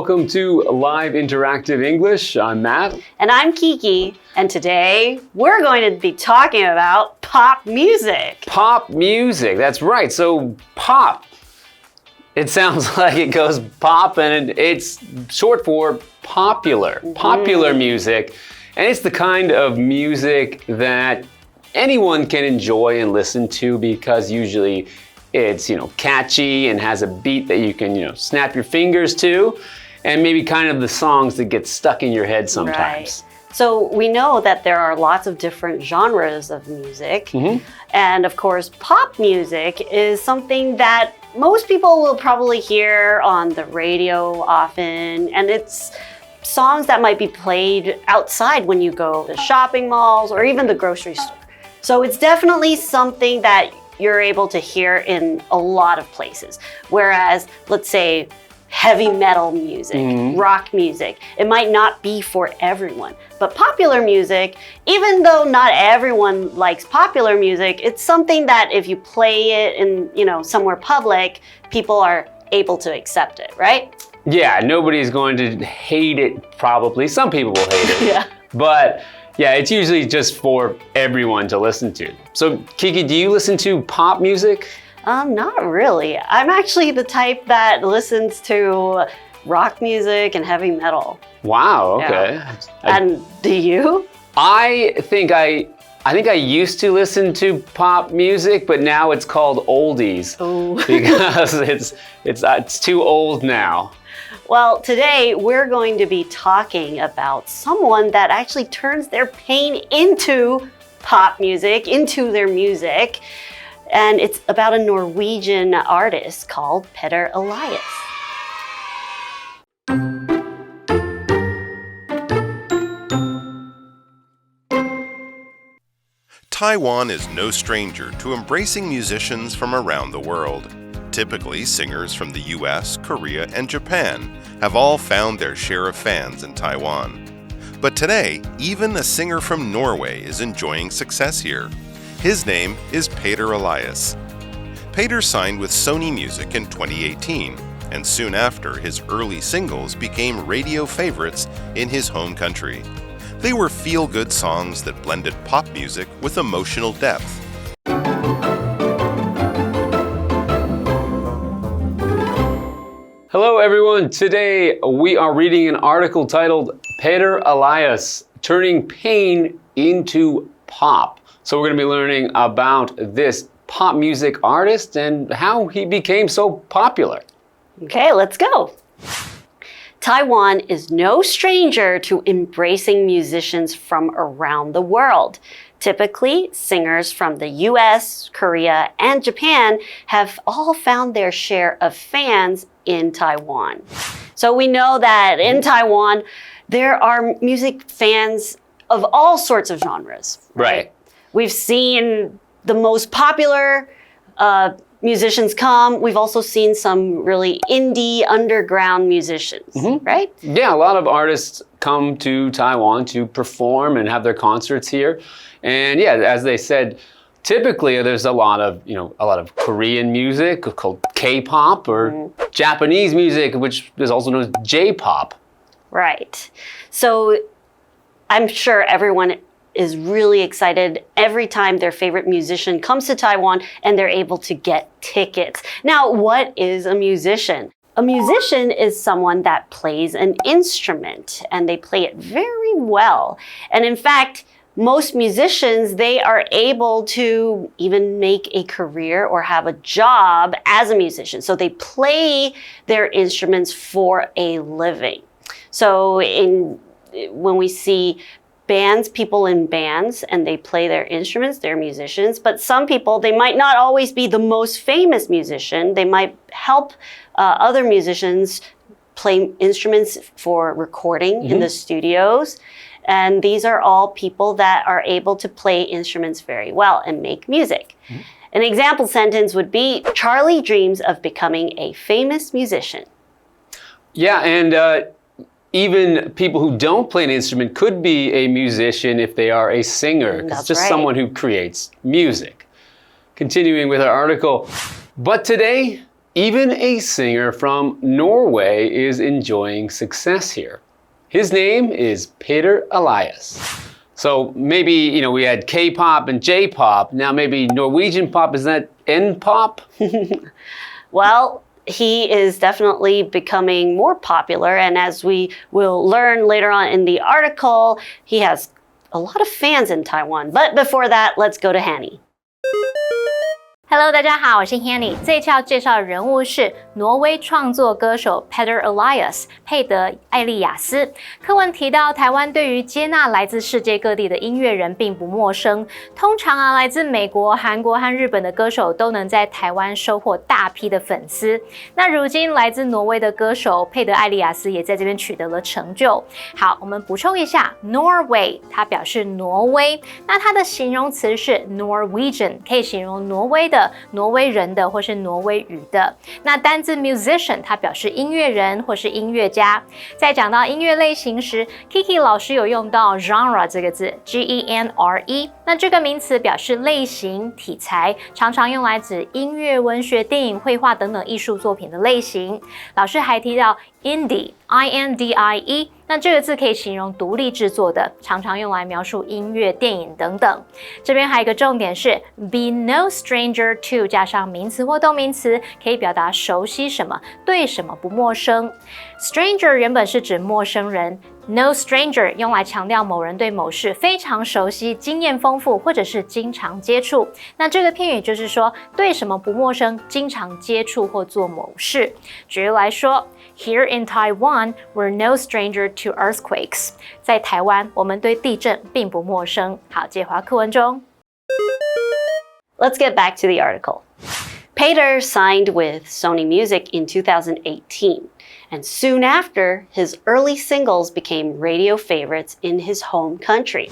welcome to Live Interactive English. I'm Matt. And I'm Kiki. And today we're going to be talking about pop music. Pop music, that's right. So pop, it sounds like it goes pop and it's short for popular. Popular music. And it's the kind of music that anyone can enjoy and listen to because usually it's, catchy and has a beat that you can, snap your fingers to, and maybe kind of the songs that get stuck in your head sometimes. Right. So we know that there are lots of different genres of music. And of course, pop music is something that most people will probably hear on the radio often, and it's songs that might be played outside when you go to shopping malls or even the grocery store. So it's definitely something that you're able to hear in a lot of places. Whereas, let's say, heavy metal music, rock music, it might not be for everyone. But popular music, even though not everyone likes popular music, it's something that if you play it in, somewhere public, people are able to accept it, right? Yeah, nobody's going to hate it probably. Some people will hate it. Yeah. But yeah, it's usually just for everyone to listen to. So Kiki, do you listen to pop music? Not really. I'm actually the type that listens to rock music and heavy metal. Wow, okay. Yeah. And do you? I think I used to listen to pop music, but now it's called oldies. Ooh. Because it's too old now. Well, today we're going to be talking about someone that actually turns their pain into pop music, into their music. And it's about a Norwegian artist called Peder Elias. Taiwan is no stranger to embracing musicians from around the world. Typically, singers from the US, Korea, and Japan have all found their share of fans in Taiwan. But today, even a singer from Norway is enjoying success here. His name is Peder Elias. Peder signed with Sony Music in 2018, and soon after, his early singles became radio favorites in his home country. They were feel-good songs that blended pop music with emotional depth. Hello everyone, today we are reading an article titled Peder Elias, Turning Pain into Pop. So we're going to be learning about this pop music artist and how he became so popular. Okay, let's go. Taiwan is no stranger to embracing musicians from around the world. Typically, singers from the US, Korea, and Japan have all found their share of fans in Taiwan. So we know that in Taiwan, there are music fans of all sorts of genres. Right. We've seen the most popular musicians come. We've also seen some really indie underground musicians, right? Yeah, a lot of artists come to Taiwan to perform and have their concerts here. And yeah, as they said, typically there's a lot of Korean music called K-pop or Japanese music, which is also known as J-pop. Right. So I'm sure everyone is really excited every time their favorite musician comes to Taiwan and they're able to get tickets. Now, what is a musician? A musician is someone that plays an instrument and they play it very well. And in fact, most musicians, they are able to even make a career or have a job as a musician. So they play their instruments for a living. So when we see people in bands and they play their instruments, they're musicians, but some people, they might not always be the most famous musician. They might help other musicians play instruments for recording in the studios. And these are all people that are able to play instruments very well and make music. An example sentence would be, Charlie dreams of becoming a famous musician. Yeah, and even people who don't play an instrument could be a musician if they are a singer. It's just someone who creates music. Continuing with our article, but today, Even a singer from Norway is enjoying success here. His name is Peder Elias. So maybe, we had K-pop and J-pop. Now maybe Norwegian pop, is that N-pop? Well, he is definitely becoming more popular. And as we will learn later on in the article, he has a lot of fans in Taiwan. But before that, let's go to Hanny. Hello， 大家好，我是 Hanny。这一期要介绍的人物是挪威创作歌手 Peder Elias 佩德·艾利亚斯。课文提到，台湾对于接纳来自世界各地的音乐人并不陌生。通常来自美国、韩国和日本的歌手都能在台湾收获大批的粉丝。那如今来自挪威的歌手佩德·艾利亚斯也在这边取得了成就。好，我们补充一下 ，Norway 它表示挪威，那它的形容词是 Norwegian， 可以形容挪威的。挪威人的或是挪威语的，那单字 musician 它表示音乐人或是音乐家。在讲到音乐类型时 ，Kiki 老师有用到 genre 这个字 G-E-N-R-E， 那这个名词表示类型、题材，常常用来指音乐、文学、电影、绘画等等艺术作品的类型。老师还提到 indie，I-N-D-I-E。那这个字可以形容独立制作的，常常用来描述音乐、电影等等。这边还有一个重点是 be no stranger to 加上名词或动名词，可以表达熟悉什么，对什么不陌生。Stranger 原本是指陌生人。No stranger 用来强调某人对某事非常熟悉、经验丰富，或者是经常接触。那这个片语就是说对什么不陌生，经常接触或做某事。举例来说 ，Here in Taiwan, we're no stranger to earthquakes。在台湾，我们对地震并不陌生。好，接回课文中。Let's get back to the article. Peder signed with Sony Music in 2018. And soon after, his early singles became radio favorites in his home country.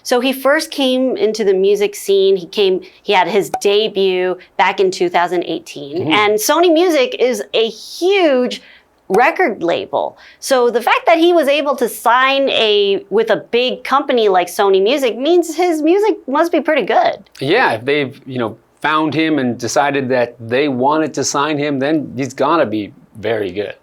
So he first came into the music scene. He had his debut back in 2018. And Sony Music is a huge record label. So the fact that he was able to sign with a big company like Sony Music means his music must be pretty good. Yeah, if they've, found him and decided that they wanted to sign him, then he's gotta be very good.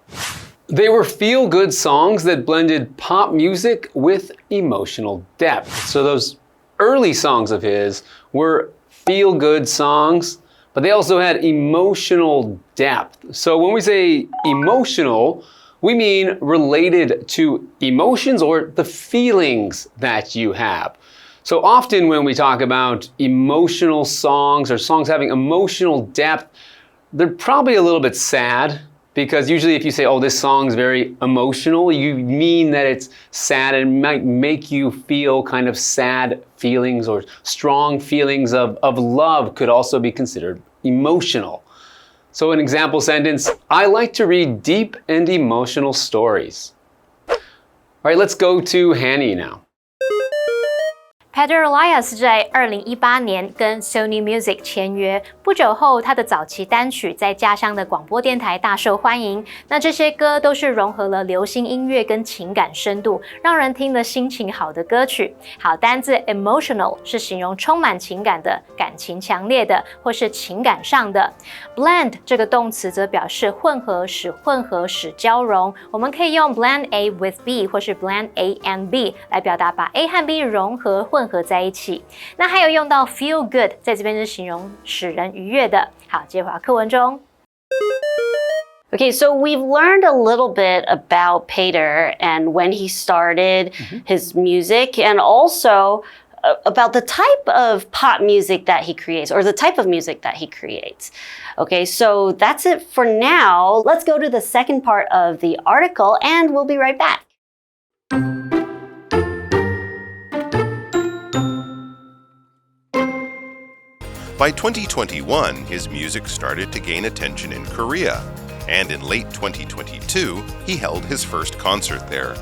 They were feel-good songs that blended pop music with emotional depth. So those early songs of his were feel-good songs, but they also had emotional depth. So when we say emotional, we mean related to emotions or the feelings that you have. So often when we talk about emotional songs or songs having emotional depth, they're probably a little bit sad. Because usually if you say, oh, this song's very emotional, you mean that it's sad and it might make you feel kind of sad feelings or strong feelings of love could also be considered emotional. So an example sentence, I like to read deep and emotional stories. All right, let's go to Hanny now. Peder Elias 在2018年跟 Sony Music 签约，不久后，他的早期单曲在家乡的广播电台大受欢迎。那这些歌都是融合了流行音乐跟情感深度，让人听得心情好的歌曲。好，单字 emotional 是形容充满情感的、感情强烈的，或是情感上的。Blend 这个动词则表示混合、使交融。我们可以用 blend A with B 或是 blend A and B 来表达把 A 和 B 融合、混合在一起。那还有用到 feel good， 在这边是形容使人愉悦的。好，接回课文中。Okay, so we've learned a little bit about Peder and when he started his music, and also about the type of pop music that he creates, or the type of music that he creates. Okay, so that's it for now. Let's go to the second part of the article, and we'll be right back. By 2021, his music started to gain attention in Korea, and in late 2022, he held his first concert there.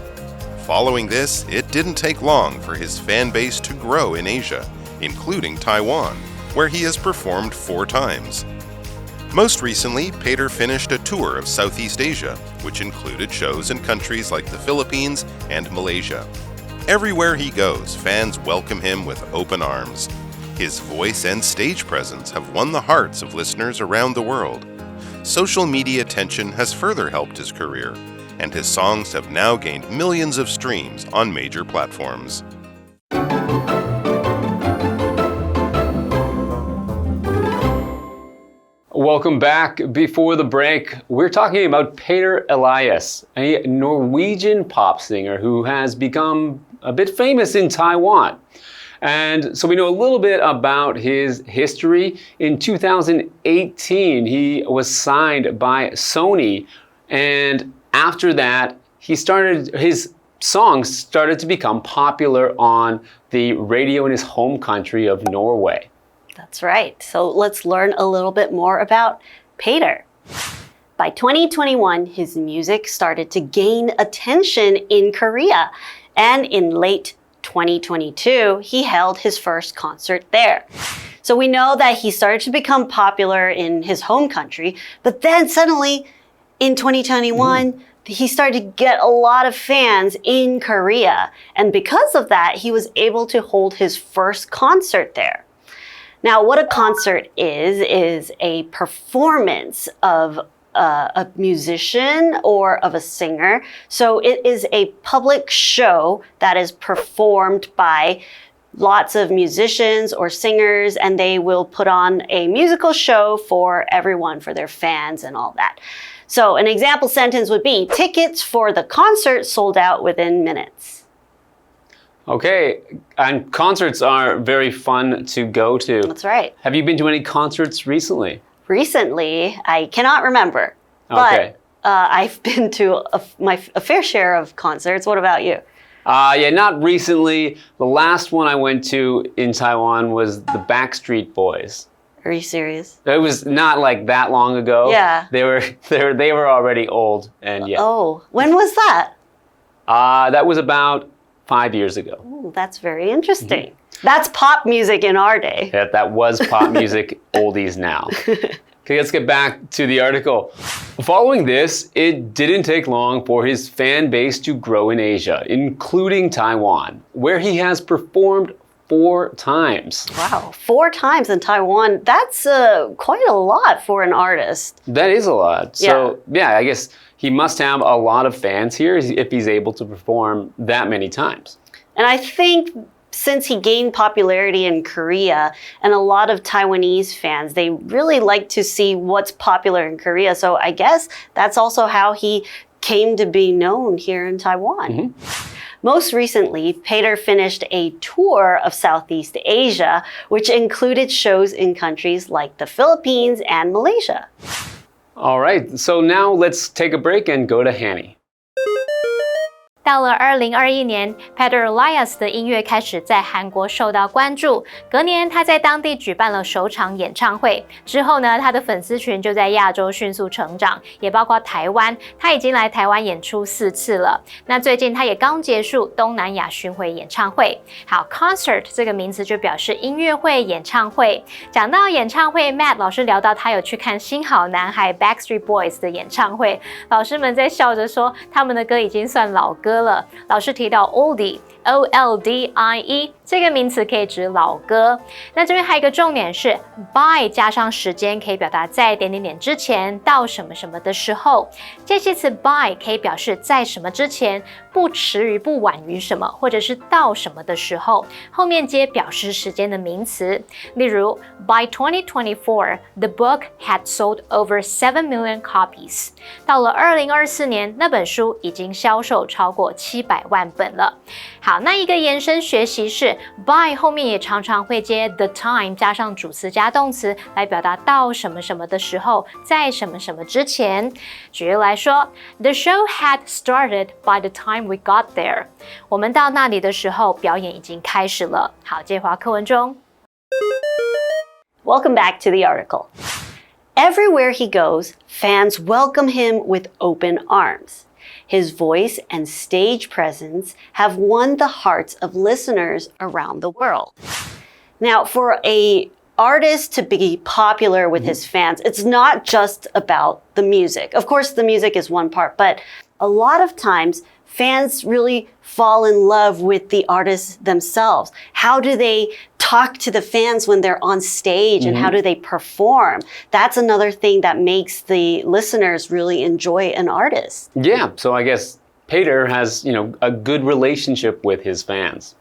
Following this, it didn't take long for his fan base to grow in Asia, including Taiwan, where he has performed 4 times. Most recently, Peder finished a tour of Southeast Asia, which included shows in countries like the Philippines and Malaysia. Everywhere he goes, fans welcome him with open arms. His voice and stage presence have won the hearts of listeners around the world. social media attention has further helped his career, and his songs have now gained millions of streams on major platforms. Welcome back. Before the break, we're talking about Peder Elias, a Norwegian pop singer who has become a bit famous in Taiwan. And so we know a little bit about his history. In 2018, he was signed by Sony, and after that, his songs started to become popular on the radio in his home country of Norway. That's right. So let's learn a little bit more about Peder. By 2021, his music started to gain attention in Korea. And in late 2022, he held his first concert there. So we know that he started to become popular in his home country, but then suddenly in 2021, he started to get a lot of fans in Korea. And because of that, he was able to hold his first concert there. Now, what a concert is a performance of a musician or of a singer. So it is a public show that is performed by lots of musicians or singers, and they will put on a musical show for everyone, for their fans and all that. So an example sentence would be, tickets for the concert sold out within minutes. Okay, and concerts are very fun to go to. That's right. Have you been to any concerts recently? Recently, I cannot remember, Okay. but I've been to a fair share of concerts. What about you? Yeah, not recently. The last one I went to in Taiwan was the Backstreet Boys. Are you serious? It was not like that long ago. Yeah. They were already old, and yeah. Oh, when was that? That was about 5 years ago. Ooh, that's very interesting. That's pop music in our day. That was pop music, oldies now. Okay, let's get back to the article. Following this, it didn't take long for his fan base to grow in Asia, including Taiwan, where he has performed 4 times. Wow, 4 times in Taiwan. That's quite a lot for an artist. That is a lot. So, yeah, I guess he must have a lot of fans here if he's able to perform that many times. And I think since he gained popularity in Korea, and a lot of Taiwanese fans, they really like to see what's popular in Korea. So I guess that's also how he came to be known here in Taiwan. Most recently, Peder finished a tour of Southeast Asia, which included shows in countries like the Philippines and Malaysia. All right, so now let's take a break and go to Hanny. 到了2021年 ，Peder Elias 的音乐开始在韩国受到关注。隔年，他在当地举办了首场演唱会。之后呢，他的粉丝群就在亚洲迅速成长，也包括台湾。他已经来台湾演出4次了。那最近他也刚结束东南亚巡回演唱会。好 ，concert 这个名词就表示音乐会、演唱会。讲到演唱会 ，Matt 老师聊到他有去看新好男孩 Backstreet Boys 的演唱会，老师们在笑着说，他们的歌已经算老歌了。老师提到 oldie。oldie 这个名词可以指老歌。那这边还有一个重点是 by 加上时间，可以表达在点点点之前到什么什么的时候。介系词 by 可以表示在什么之前，不迟于不晚于什么，或者是到什么的时候，后面接表示时间的名词。例如 by 2024 the book had sold over 7 million copies。到了2024年，那本书已经销售超过700万本了。好，那一个延伸学习是 by 后面也常常会接 the time 加上主词加动词来表达到什么什么的时候，在什么什么之前。举例来说 ，The show had started by the time we got there。我们到那里的时候，表演已经开始了。好，接华课文中。Welcome back to the article. Everywhere he goes, fans welcome him with open arms. His voice and stage presence have won the hearts of listeners around the world. Now, for an artist to be popular with his fans, it's not just about the music. Of course, the music is one part, but a lot of times fans really fall in love with the artists themselves. How do they talk to the fans when they're on stage and how do they perform? That's another thing that makes the listeners really enjoy an artist. Yeah, so I guess Peder has, a good relationship with his fans.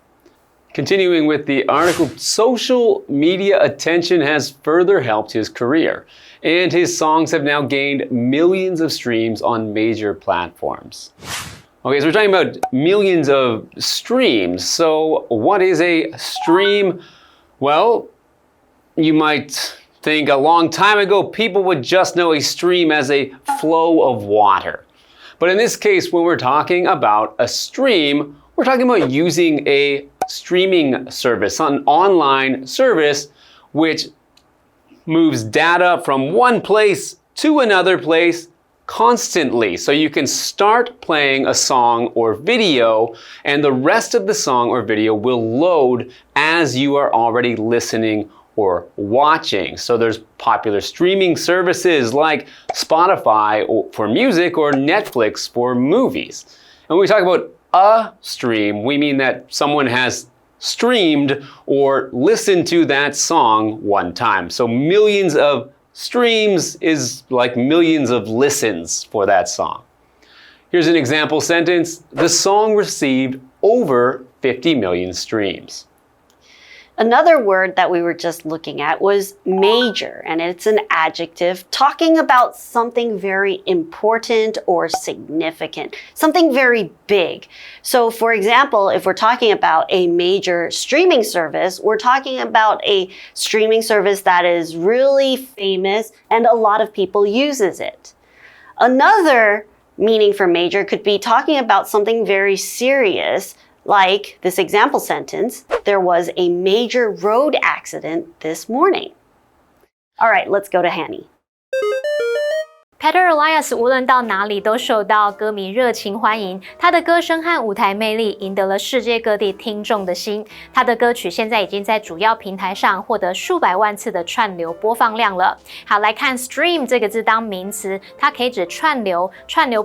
Continuing with the article, social media attention has further helped his career, and his songs have now gained millions of streams on major platforms. Okay, so we're talking about millions of streams. So what is a stream? Well, you might think a long time ago, people would just know a stream as a flow of water. But in this case, when we're talking about a stream, we're talking about using a streaming service, an online service, which moves data from one place to another place constantly. So you can start playing a song or video, and the rest of the song or video will load as you are already listening or watching. So there's popular streaming services like Spotify for music or Netflix for movies. And when we talk about a stream, we mean that someone has streamed or listened to that song one time. So millions of streams is like millions of listens for that song. Here's an example sentence. The song received over 50 million streams. Another word that we were just looking at was major, and it's an adjective talking about something very important or significant, something very big. So for example, if we're talking about a major streaming service, we're talking about a streaming service that is really famous and a lot of people uses it. Another meaning for major could be talking about something very serious. Like this example sentence, there was a major road accident this morning. All right, let's go to Hanny. Peder Elias 无论到哪里都受到歌迷热情欢迎，他的歌声和舞台魅力赢得了世界各地听众的心。他的歌曲现在已经在主要平台上获得数百万次的串流播放量了。好，来看 stream 这个字当名词，它可以指串流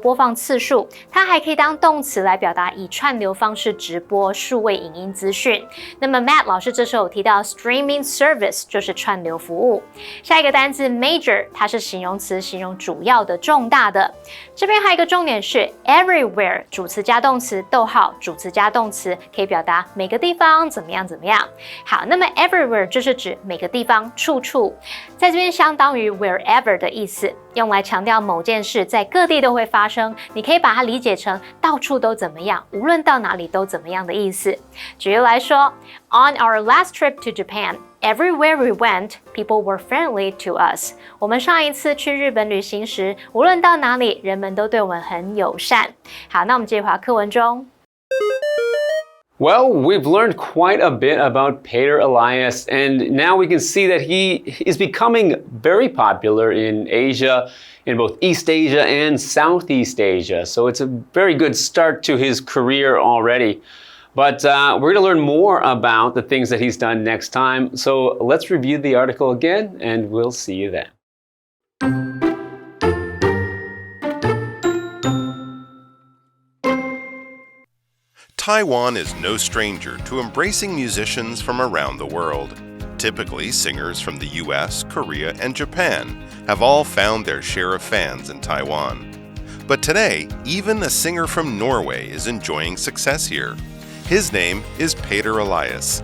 播放次数，它还可以当动词来表达以串流方式直播数位影音资讯。那么 Matt 老师这时候有提到 streaming service 就是串流服务。下一个单字 major 它是形容词，形容主要的重大的。这边还有一个重点是 everywhere 主词加动词，逗号主词加动词可以表达每个地方怎么样怎么样。好，那么 everywhere 就是指每个地方处处，在这边相当于 wherever 的意思，用来强调某件事在各地都会发生，你可以把它理解成到处都怎么样，无论到哪里都怎么样的意思。举例来说 On our last trip to Japan,Everywhere we went, people were friendly to us. 我们上一次去日本旅行时，无论到哪里，人们都对我们很友善。好，那我们接着回到课文中。Well, we've learned quite a bit about Peder Elias, and now we can see that he is becoming very popular in Asia, in both East Asia and Southeast Asia. So it's a very good start to his career already. But we're going to learn more about the things that he's done next time. So let's review the article again, and we'll see you then. Taiwan is no stranger to embracing musicians from around the world. Typically, singers from the US, Korea, and Japan have all found their share of fans in Taiwan. But today, even a singer from Norway is enjoying success here. His name is Peder Elias.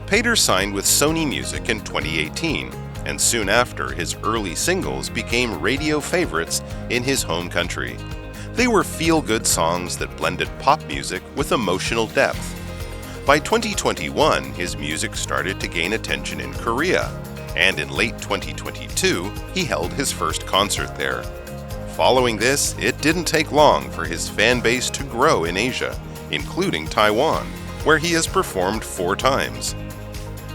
Peder signed with Sony Music in 2018, and soon after, his early singles became radio favorites in his home country. They were feel-good songs that blended pop music with emotional depth. By 2021, his music started to gain attention in Korea, and in late 2022, he held his first concert there. Following this, it didn't take long for his fan base to grow in Asia, including Taiwan, where he has performed 4 times.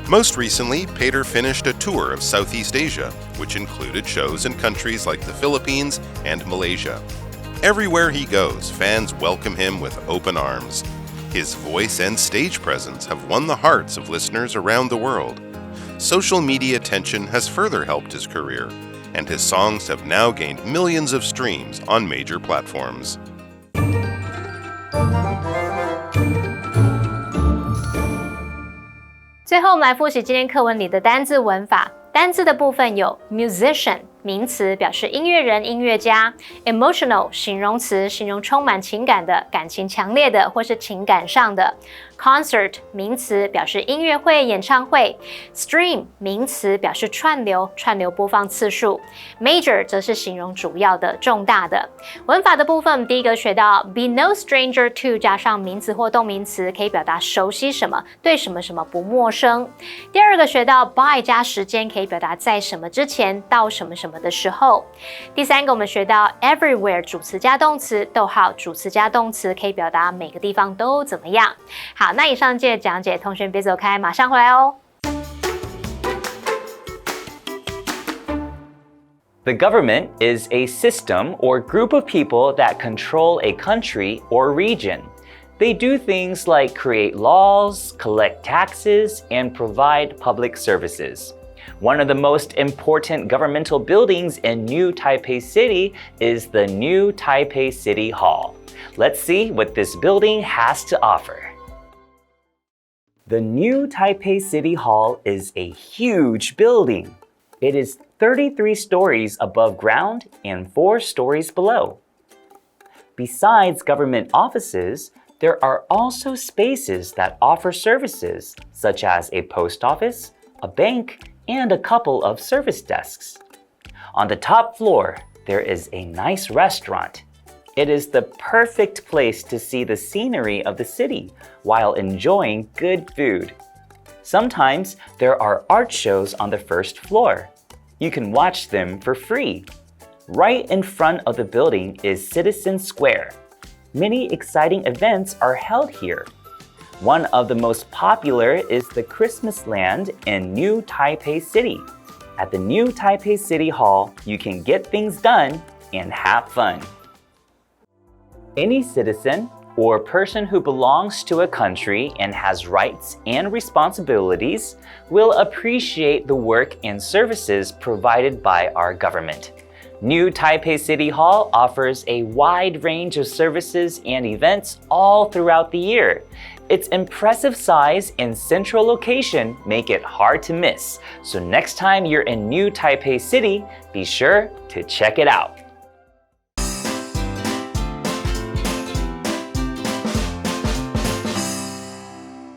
Most recently, Peder finished a tour of Southeast Asia, which included shows in countries like the Philippines and Malaysia. Everywhere he goes, fans welcome him with open arms. His voice and stage presence have won the hearts of listeners around the world. Social media attention has further helped his career, and his songs have now gained millions of streams on major platforms. 最后我们来复习今天课文里的单字文法。单字的部分有 musician 名词，表示音乐人、音乐家 ；emotional 形容词，形容充满情感的、感情强烈的或是情感上的 ；concert 名词，表示音乐会、演唱会 ；stream 名词，表示串流、串流播放次数 ；major 则是形容主要的、重大的。文法的部分，第一个学到 be no stranger to 加上名词或动名词，可以表达熟悉什么，对什么什么不陌生。第二个学到 by 加时间，可以表达在什么之前到什么什么的时候。第三个我们学到 everywhere 主词加动词，逗号主词加动词，可以表达每个地方都怎么样。好，那以上节讲解，同学别走开，马上回来哦。The government is a system or group of people that control a country or region. They do things like create laws, collect taxes, and provide public services. One of the most important governmental buildings in New Taipei City is the New Taipei City Hall. Let's see what this building has to offer. The New Taipei City Hall is a huge building. It is 33 stories above ground and 4 stories below. Besides government offices, there are also spaces that offer services, such as a post office, a bank, and a couple of service desks. On the top floor, there is a nice restaurant. It is the perfect place to see the scenery of the city while enjoying good food. Sometimes there are art shows on the first floor. You can watch them for free. Right in front of the building is Citizen Square. Many exciting events are held here. One of the most popular is the Christmas Land in New Taipei City. At the New Taipei City Hall, you can get things done and have fun. Any citizen or person who belongs to a country and has rights and responsibilities will appreciate the work and services provided by our government. New Taipei City Hall offers a wide range of services and events all throughout the year. Its impressive size and central location make it hard to miss. So next time you're in New Taipei City, be sure to check it out.